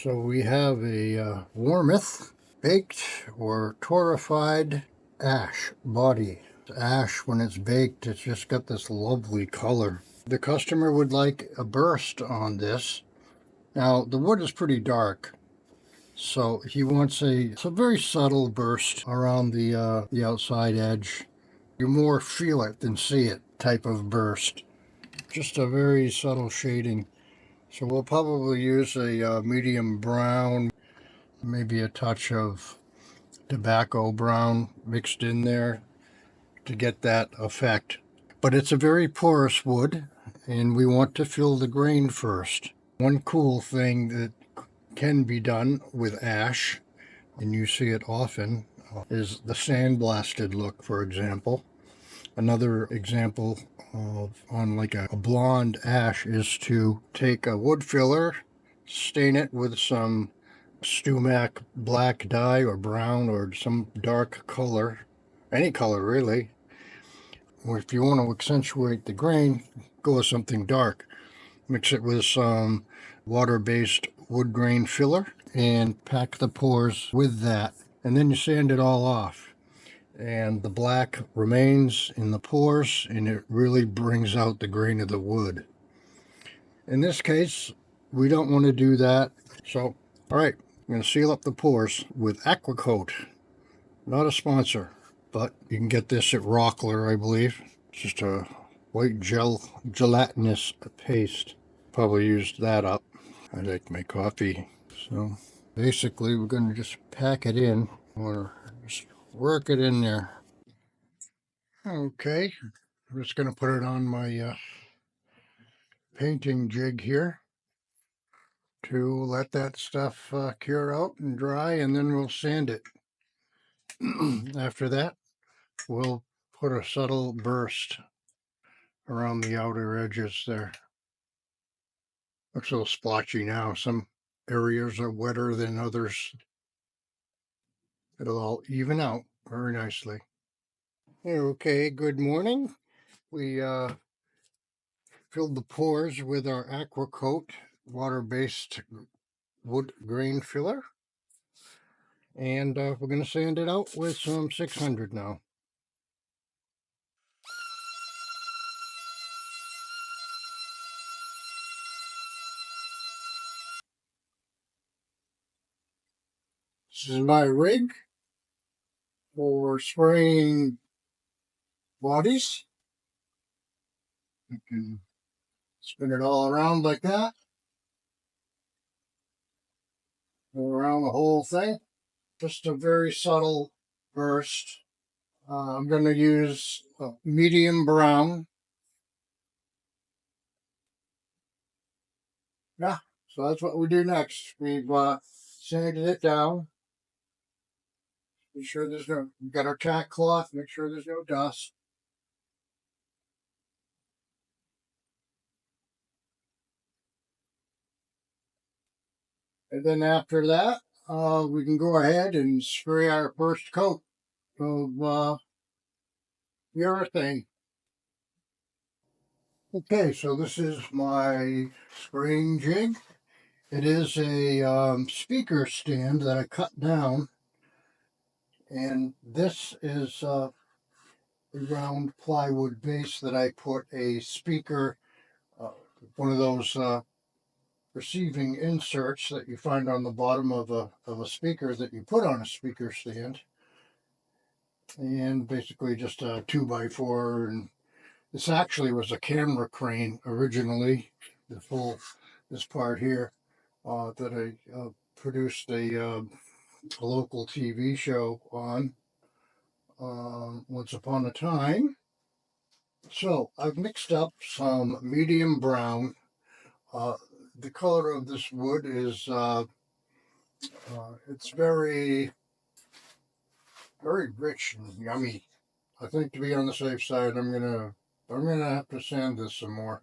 So we have a Warmoth baked or torrefied ash body. Ash, when it's baked, it's just got this lovely color. The customer would like a burst on this. Now, the wood is pretty dark, so he wants a very subtle burst around the outside edge. You more feel it than see it type of burst. Just a very subtle shading. So we'll probably use a medium brown, maybe a touch of tobacco brown mixed in there to get that effect. But it's a very porous wood, and we want to fill the grain first. One cool thing that can be done with ash, and you see it often, is the sandblasted look, for example. Another example on like a blonde ash is to take a wood filler, stain it with some sumac black dye or brown or some dark color, any color really. Or if you want to accentuate the grain, go with something dark. Mix it with some water-based wood grain filler and pack the pores with that. And then you sand it all off. And the black remains in the pores, and it really brings out the grain of the wood. In this case, we don't want to do that. So, all right, I'm going to seal up the pores with Aquacoat. Not a sponsor, but you can get this at Rockler, I believe. It's just a white gelatinous paste. Probably used that up. I like my coffee. So basically, we're going to just pack it in, or just work it in there. Okay, I'm just going to put it on my painting jig here to let that stuff cure out and dry, and then we'll sand it. After that, we'll put a subtle burst around the outer edges there. Looks a little splotchy now. Some areas are wetter than others. It'll all even out very nicely. Okay, good morning. We filled the pores with our Aquacoat water-based wood grain filler. And we're going to sand it out with some 600 now. This is my rig for spraying bodies. You can spin it all around like that. Go around the whole thing. Just a very subtle burst. I'm going to use medium brown. Yeah, so that's what we do next. We've sanded it down. Make sure there's no, we've got our tack cloth, make sure there's no dust. And then after that, we can go ahead and spray our first coat of urethane. Okay, so this is my spraying jig. It is a speaker stand that I cut down, and this is a round plywood base that I put a speaker, one of those receiving inserts that you find on the bottom of a speaker that you put on a speaker stand, and basically just a 2x4. And this actually was a camera crane originally, this part here, that I produced a local TV show on once upon a time. So I've mixed up some medium brown. The color of this wood is it's very rich and yummy. I think to be on the safe side, I'm gonna have to sand this some more.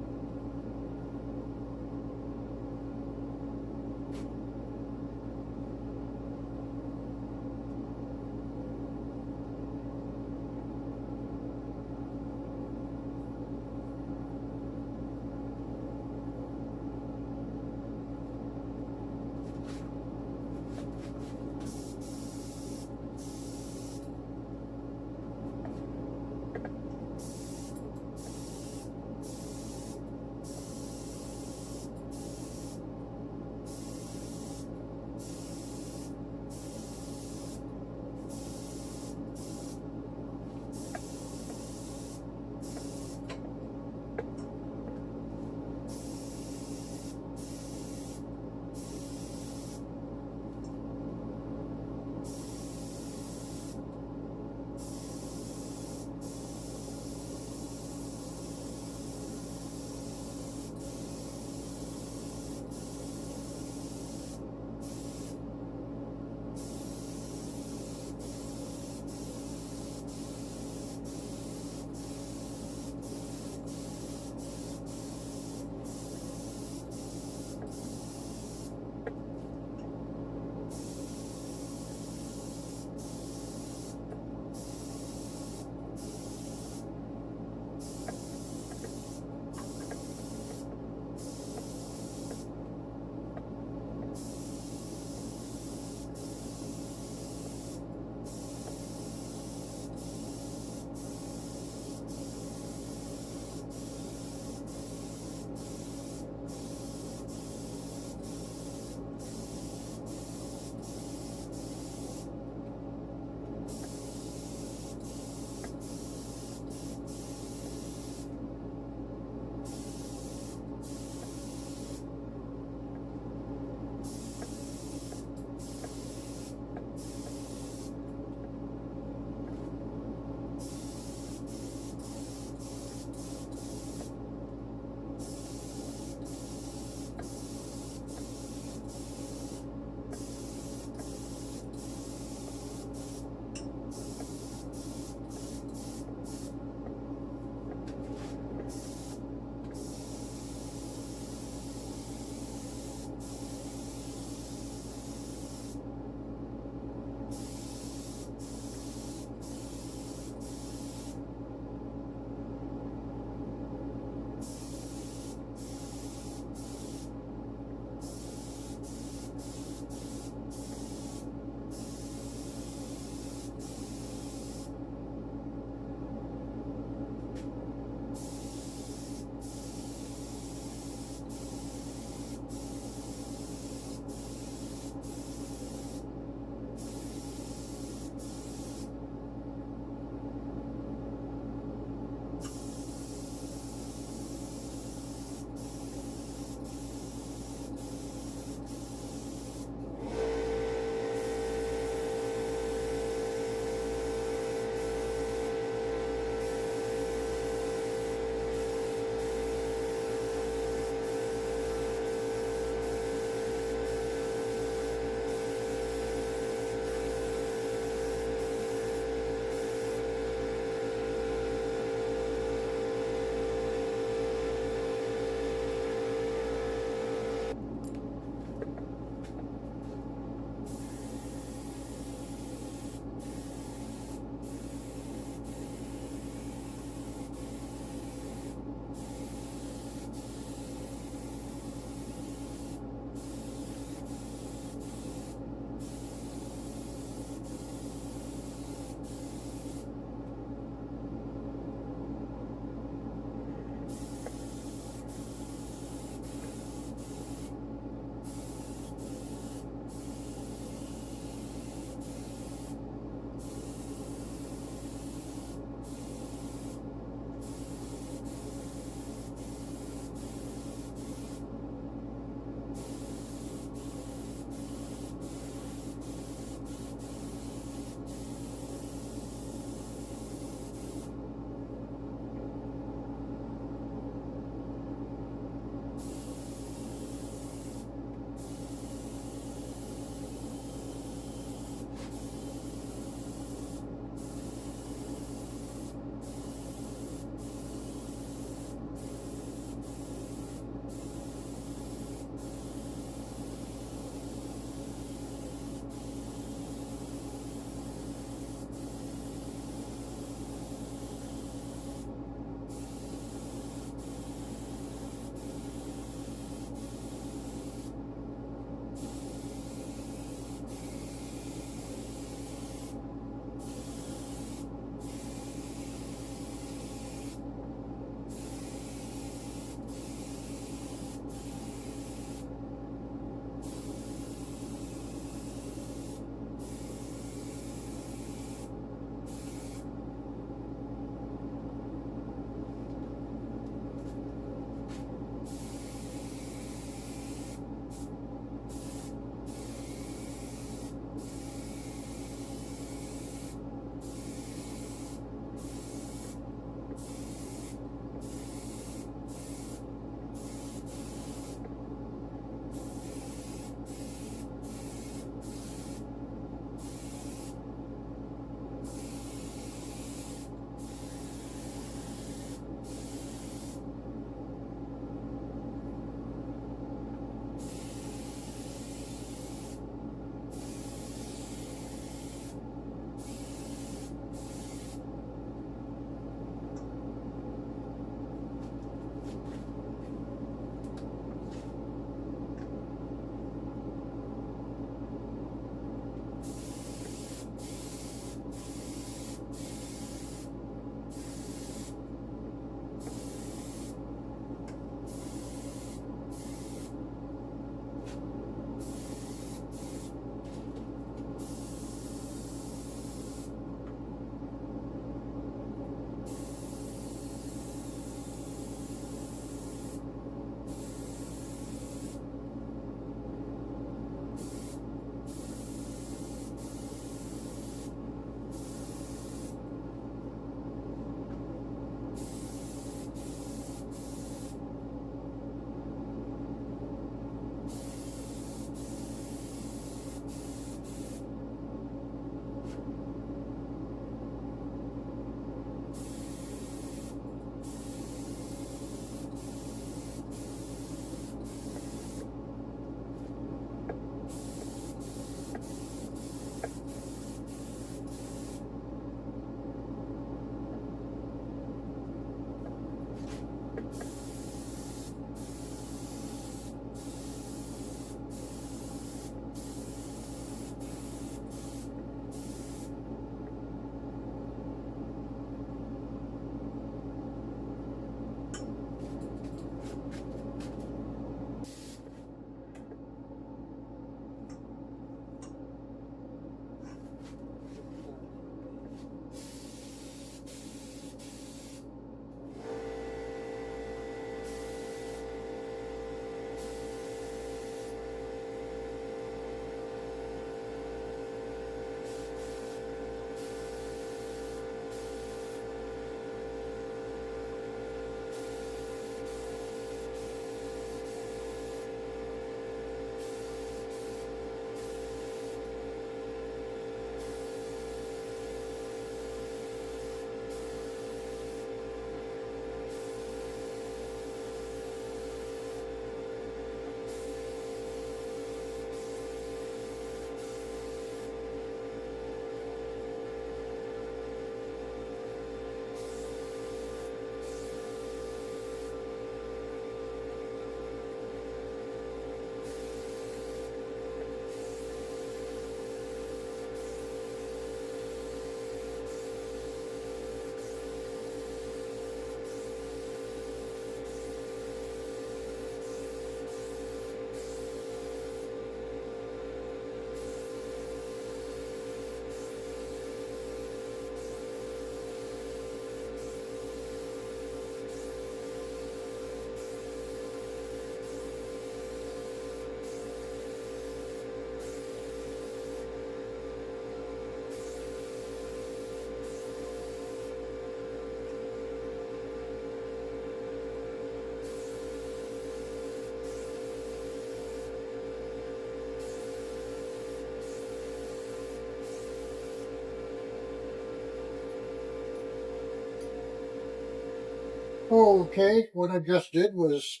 Okay, what I just did was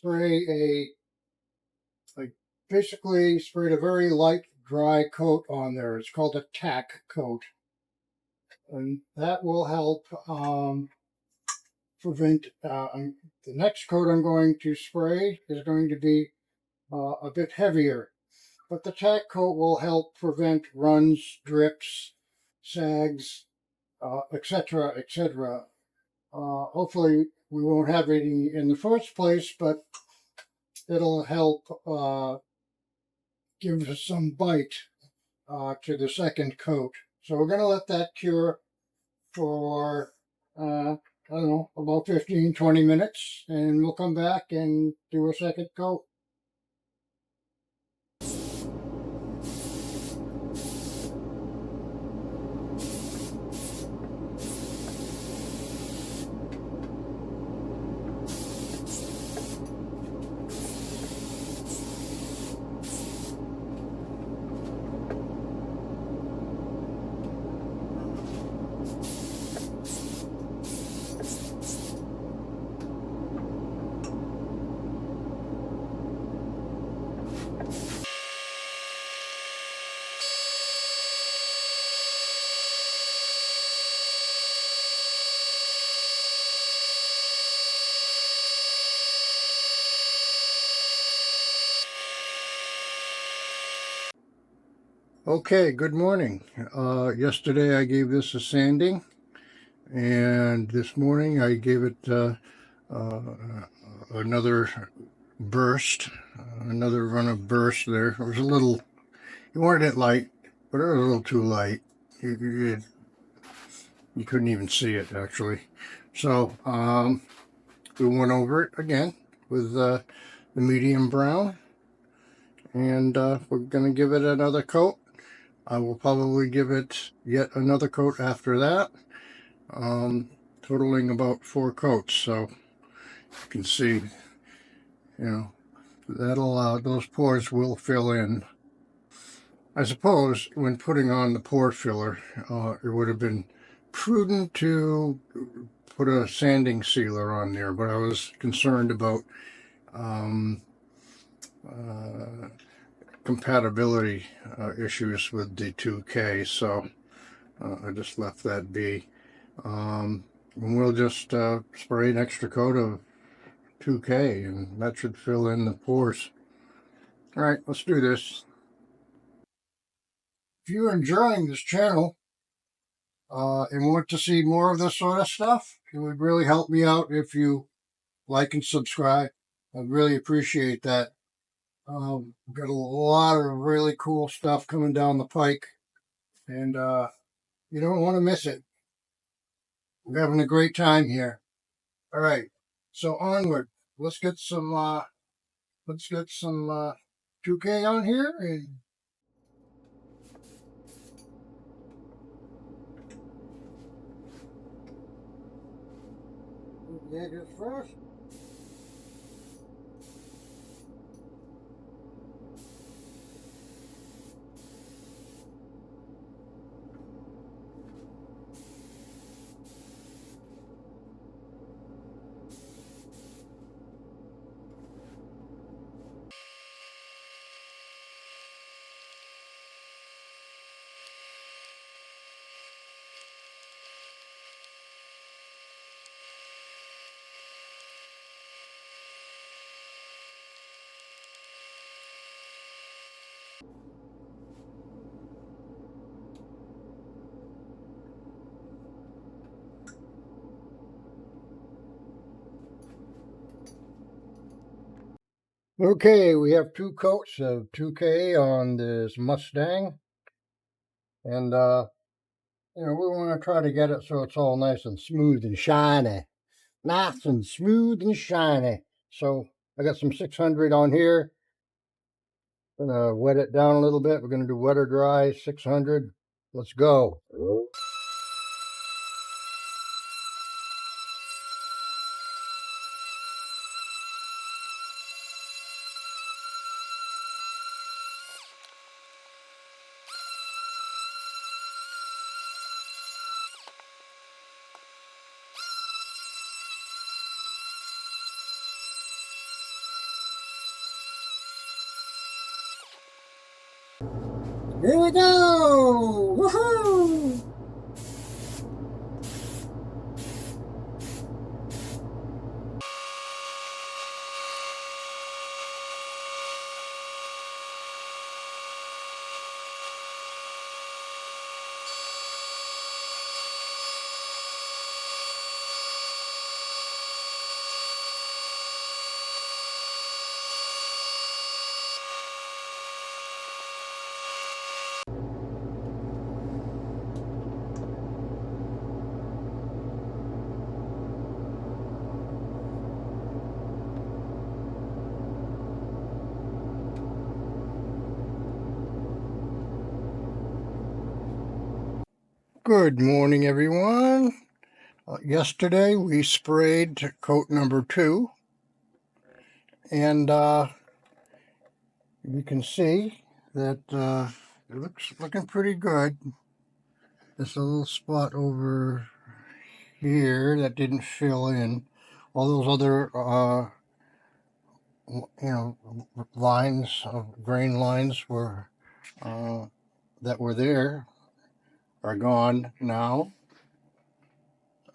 basically sprayed a very light dry coat on there. It's called a tack coat, and that will help prevent. The next coat I'm going to spray is going to be a bit heavier, but the tack coat will help prevent runs, drips, sags, etc., etc. Hopefully, we won't have any in the first place, but it'll help give us some bite to the second coat. So we're going to let that cure for, I don't know, about 15-20 minutes, and we'll come back and do a second coat. Okay, good morning. Yesterday I gave this a sanding, and this morning I gave it another burst, another run of burst there. It was a little, you wanted it light, but it was a little too light. You couldn't even see it, actually. So we went over it again with the medium brown, and we're going to give it another coat. I will probably give it yet another coat after that, totaling about 4 coats. So you can see, that'll those pores will fill in. I suppose when putting on the pore filler, it would have been prudent to put a sanding sealer on there, but I was concerned about compatibility issues with the 2K, so I just left that be. And we'll just spray an extra coat of 2K, and that should fill in the pores. All right, let's do this. If you're enjoying this channel and want to see more of this sort of stuff, it would really help me out if you like and subscribe. I'd really appreciate that. We've got a lot of really cool stuff coming down the pike, and you don't want to miss it. We're having a great time here. All right, so onward. Let's get some 2K on here, and the edges first. Okay, we have 2 coats of 2K on this Mustang, and we want to try to get it so it's all nice and smooth and shiny. Nice and smooth and shiny. So I got some 600 on here. Gonna wet it down a little bit. We're gonna do wet or dry 600. Let's go. Here we go! Woohoo! Good morning, everyone. Yesterday we sprayed coat number 2, and you can see that it looking pretty good. There's a little spot over here that didn't fill in. All those other lines of grain lines were that were there are gone now.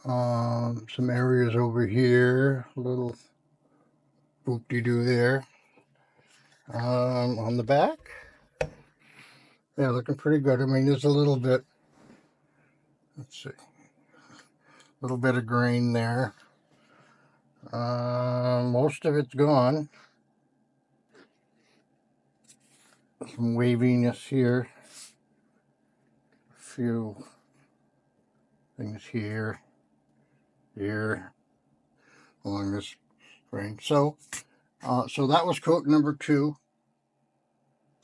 Some areas over here, a little boop-de-doo there. On the back, yeah, looking pretty good. I mean, there's a little bit, let's see, a little bit of grain there. Most of it's gone. Some waviness here. A few things here, along this grain. So that was coat number 2.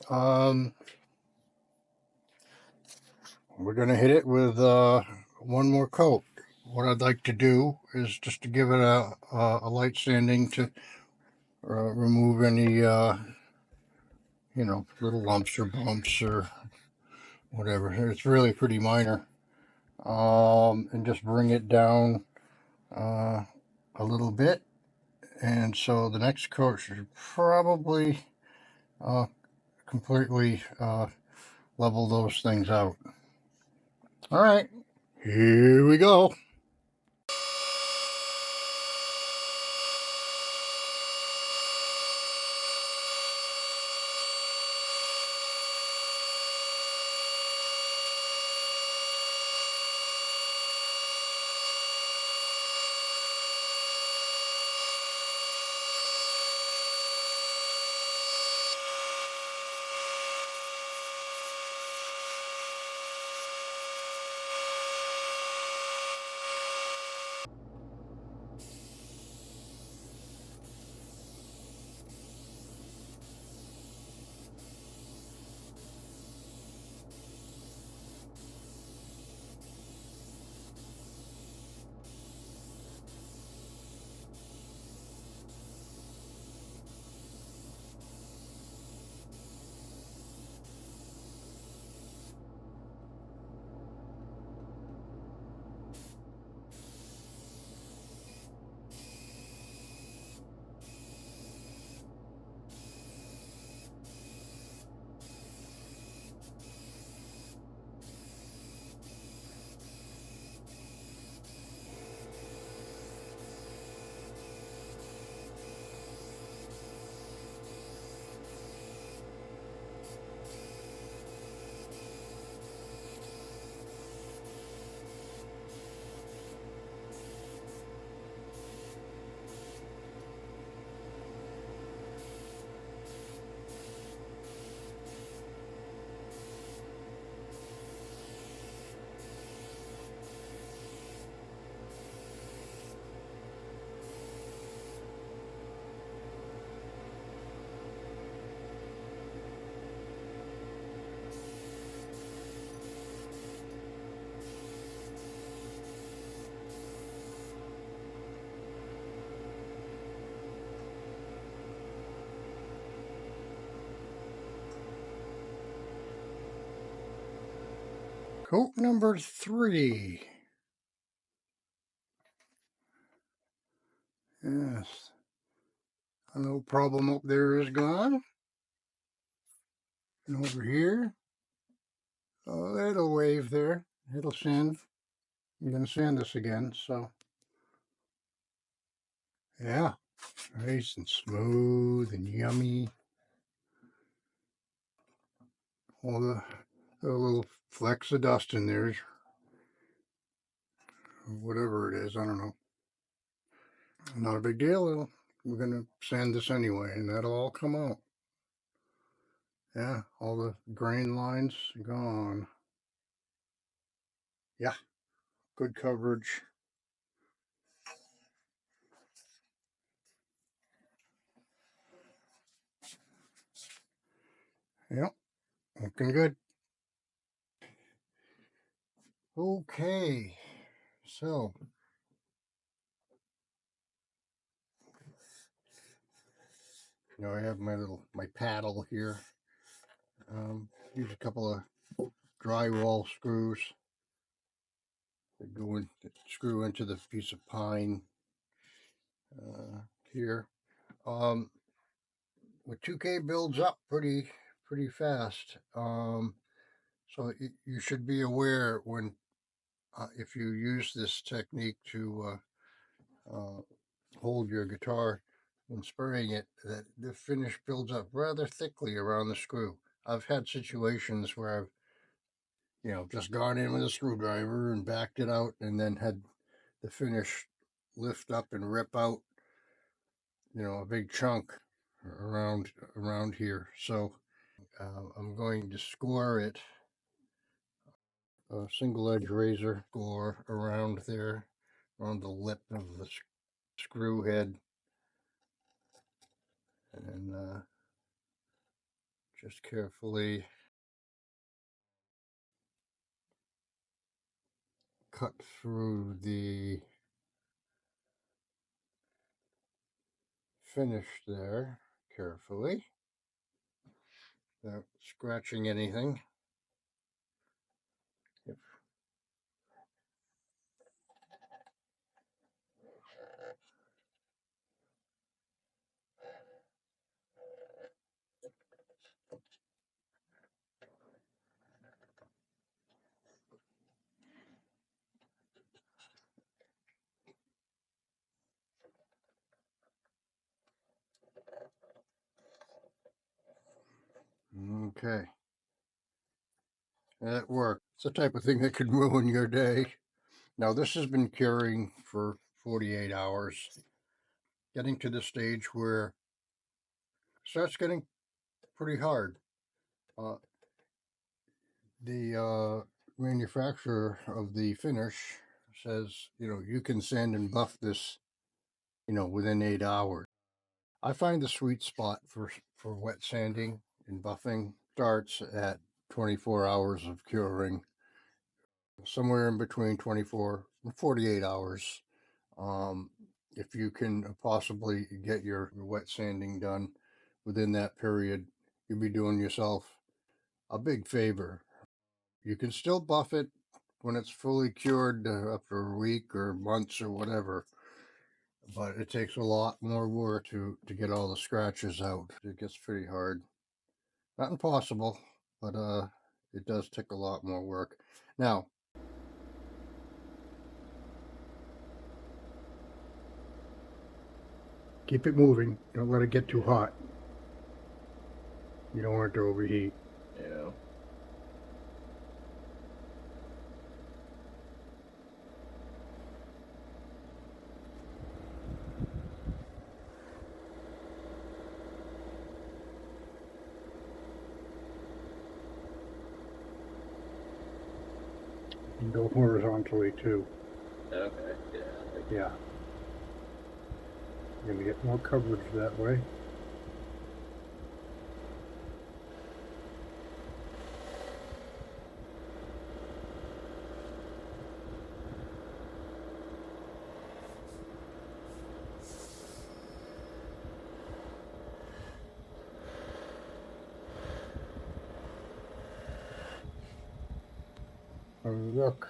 We're going to hit it with one more coat. What I'd like to do is just to give it a light sanding to remove any little lumps or bumps or whatever. It's really pretty minor, and just bring it down a little bit. And so the next coat should probably completely level those things out. All right, here we go. Coat number 3. Yes, a little problem up there is gone. And over here, It'll wave there. It'll sand. I'm going to sand this again, so yeah, nice and smooth and yummy. All the little flecks of dust in there, whatever it is, I don't know. Not a big deal. We're going to sand this anyway, and that'll all come out. Yeah, all the grain lines gone. Yeah, good coverage. Yep, looking good. Okay, so now I have my paddle here. Use a couple of drywall screws that go in, that screw into the piece of pine here. The 2K builds up pretty fast. So you should be aware when if you use this technique to hold your guitar when spraying it, that the finish builds up rather thickly around the screw. I've had situations where I've just gone in with a screwdriver and backed it out, and then had the finish lift up and rip out, a big chunk around here. So I'm going to score it, a single edge razor score around there, on the lip of the screw head, and just carefully cut through the finish there carefully, without scratching anything. Yep. Okay, that worked. It's the type of thing that could ruin your day. Now this has been curing for 48 hours, getting to the stage where it starts getting pretty hard. The manufacturer of the finish says, you can sand and buff this, within 8 hours. I find the sweet spot for wet sanding and buffing starts at 24 hours of curing, somewhere in between 24 and 48 hours. If you can possibly get your wet sanding done within that period, you'll be doing yourself a big favor. You can still buff it when it's fully cured, after a week or months or whatever, but it takes a lot more work to get all the scratches out. It gets pretty hard. Not impossible, but it does take a lot more work. Now, keep it moving. Don't let it get too hot. You don't want it to overheat. Yeah. You can go horizontally too. Okay. Yeah. Yeah. You're gonna get more coverage that way. Look.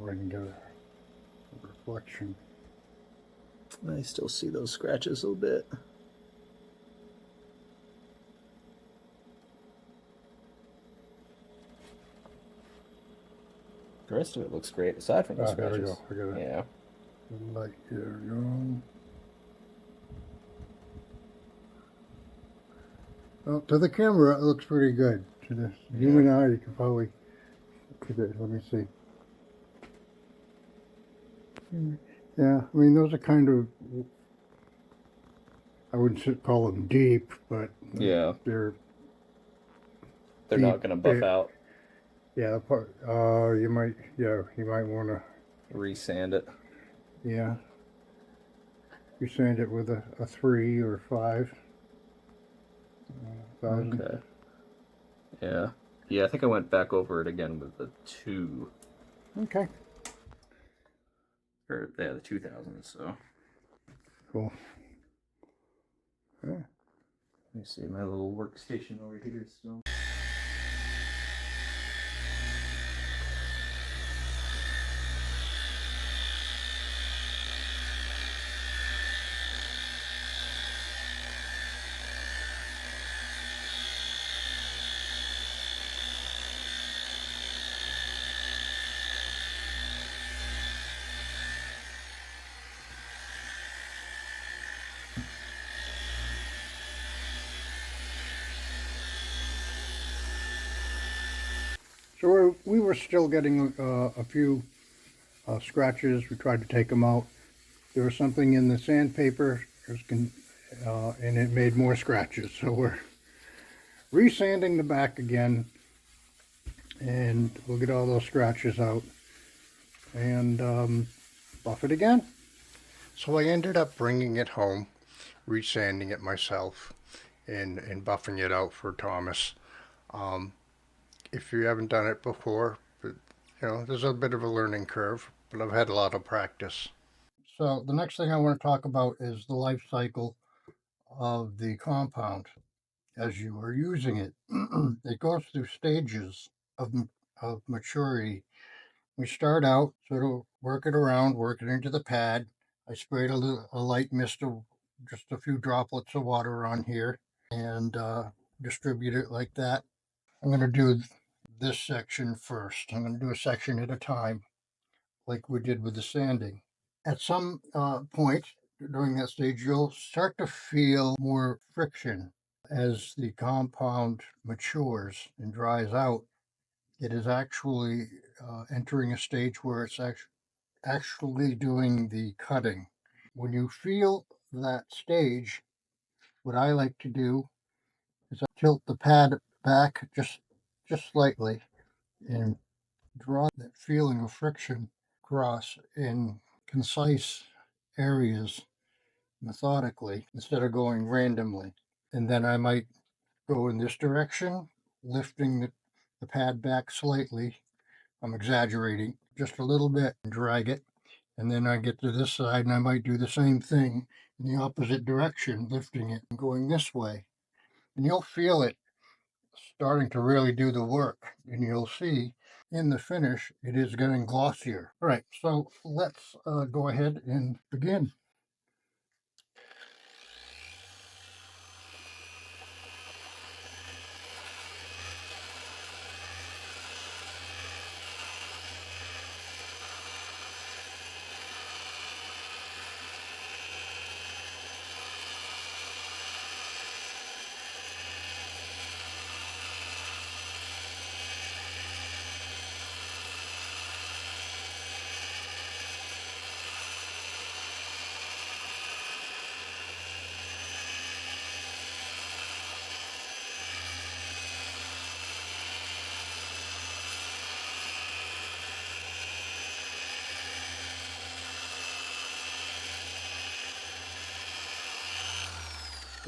I can get a reflection. I still see those scratches a little bit. The rest of it looks great, aside from the There we scratches. go. I got it. Yeah. Light here. Go. Well, to the camera, it looks pretty good. To the human eye, you can probably look at it. Let me see. Yeah, I mean, those are kind of, I wouldn't call them deep, but Yeah. they're They're deep. not gonna buff out. Yeah, the part, you might want to, Resand it. yeah, you sand it with a 3 or 5. Okay. Yeah. Yeah, I think I went back over it again with the 2. Okay. Or, yeah, the 2000, so. Cool. Yeah. Let me see, my little workstation over here still. So we were still getting a few scratches. We tried to take them out. There was something in the sandpaper, and it made more scratches. So we're resanding the back again, and we'll get all those scratches out and buff it again. So I ended up bringing it home, resanding it myself, and buffing it out for Thomas. If you haven't done it before, but, there's a bit of a learning curve, but I've had a lot of practice. So the next thing I want to talk about is the life cycle of the compound as you are using it. It goes through stages of, of maturity. We start out, sort of work it around, work it into the pad. I sprayed a light mist of just a few droplets of water on here and distribute it like that. I'm going to do this section first. I'm going to do a section at a time, like we did with the sanding. At some point during that stage, you'll start to feel more friction as the compound matures and dries out. It is actually entering a stage where it's actually doing the cutting. When you feel that stage, what I like to do is I tilt the pad back just slightly and draw that feeling of friction across in concise areas methodically instead of going randomly. And then I might go in this direction, lifting the pad back slightly. I'm exaggerating just a little bit and drag it. And then I get to this side and I might do the same thing in the opposite direction, lifting it and going this way. And you'll feel it starting to really do the work. And you'll see in the finish, it is getting glossier. All right, so let's go ahead and begin.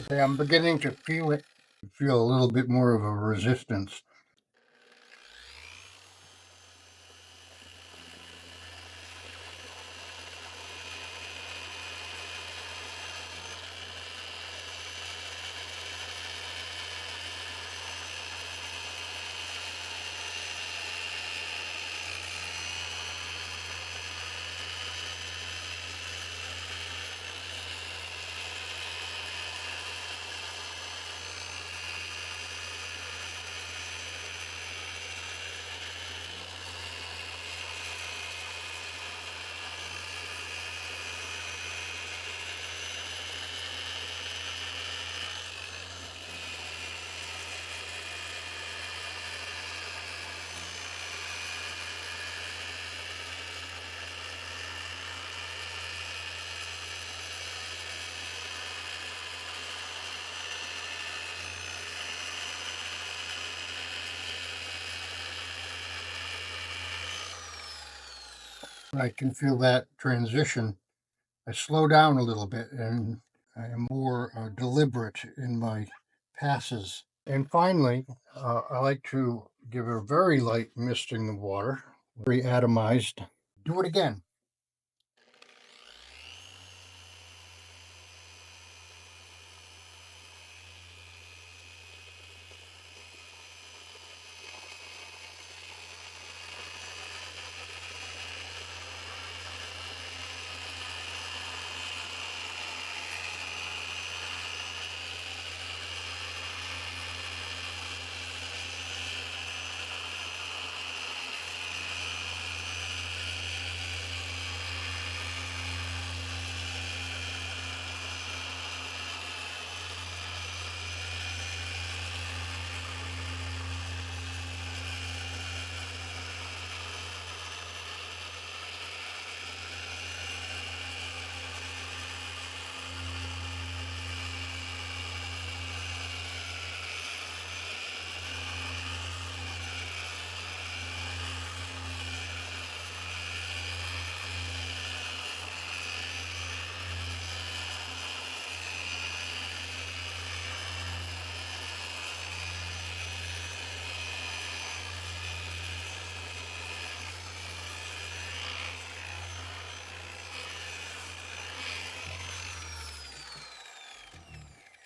Okay, I'm beginning to feel it, feel a little bit more of a resistance. I can feel that transition. I slow down a little bit and I am more deliberate in my passes. And finally, I like to give a very light misting of water, very atomized. Do it again.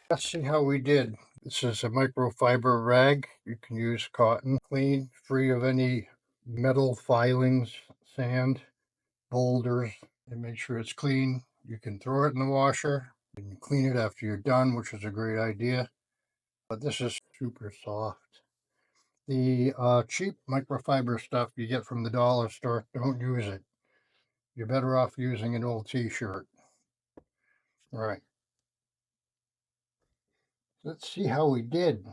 Let's see how we did. This is a microfiber rag. You can use cotton, clean, free of any metal filings, sand, boulders, and make sure it's clean. You can throw it in the washer and clean it after you're done, which is a great idea. But this is super soft. The cheap microfiber stuff you get from the dollar store, don't use it. You're better off using an old t-shirt. All right. Let's see how we did.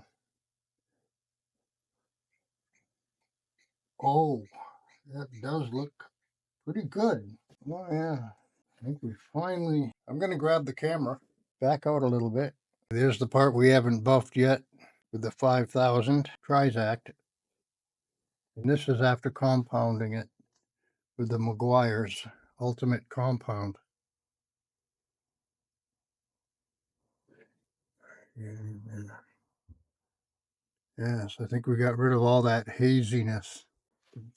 Oh, that does look pretty good. Oh, yeah. I think we finally. I'm going to grab the camera, back out a little bit. There's the part we haven't buffed yet with the 5000 Trizact. And this is after compounding it with the Maguire's Ultimate Compound. And, yes, I think we got rid of all that haziness.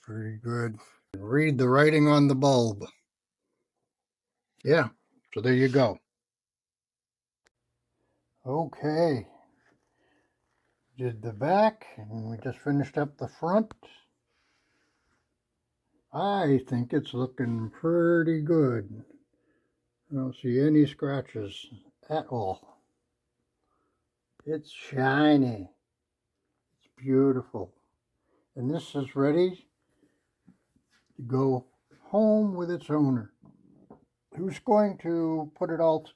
Pretty good. Read the writing on the bulb. Yeah, so there you go. Okay, did the back, and we just finished up the front. I think it's looking pretty good. I don't see any scratches at all. It's shiny. It's beautiful. And this is ready to go home with its owner, who's going to put it all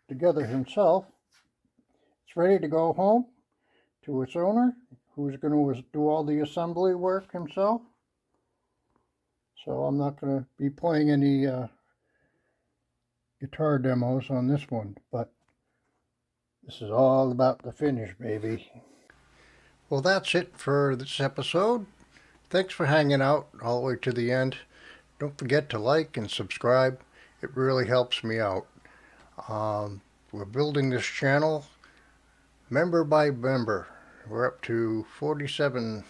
together himself. It's ready to go home to its owner, who's going to do all the assembly work himself. So I'm not going to be playing any guitar demos on this one, but this is all about the finish, baby. Well, that's it for this episode. Thanks for hanging out all the way to the end. Don't forget to like and subscribe. It really helps me out. We're building this channel member by member. We're up to 47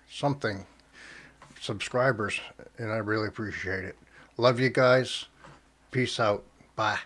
something subscribers, and I really appreciate it. Love you guys. Peace out. Bye.